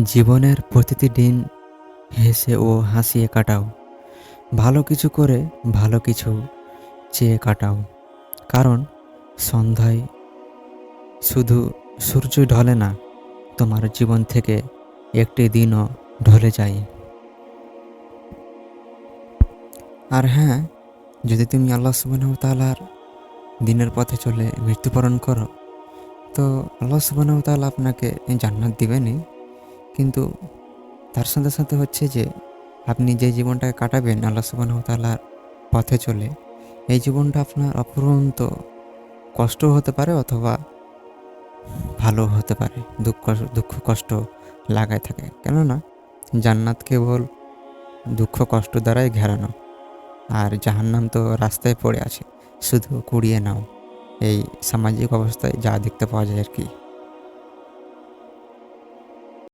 জীবনের প্রতিটি দিন হেসে ও হাসিয়ে কাটাও। ভালো কিছু করে ভালো কিছু চেয়ে কাটাও। কারণ সন্ধ্যায় শুধু সূর্য ঢলে না, তোমার জীবন থেকে একটি দিনও ঢলে যায়। আর হ্যাঁ, যদি তুমি আল্লাহ সুবহানাহু ওয়া তাআলার দিনের পথে চলে মৃত্যুবরণ করো, তো আল্লাহ সুবহানাহু ওয়া তাআলা আপনাকে জান্নাত দিবেনই। কিন্তু তার সাথে সাথে হচ্ছে যে আপনি যে জীবনটাকে কাটাবেন আল্লাহ সুবহানাহু ওয়া তাআলার পথে চলে, এই জীবনটা আপনার অফুরন্ত কষ্টও হতে পারে অথবা ভালো হতে পারে। দুঃখ কষ্ট লাগায় থাকে, কেননা জান্নাত কেবল দুঃখ কষ্ট দ্বারাই ঘেরানো, আর জাহান্নাম তো রাস্তায় পড়ে আছে, শুধু কুড়িয়ে নাও। এই সামাজিক অবস্থায় যা দেখতে পাওয়া যায় আর কি।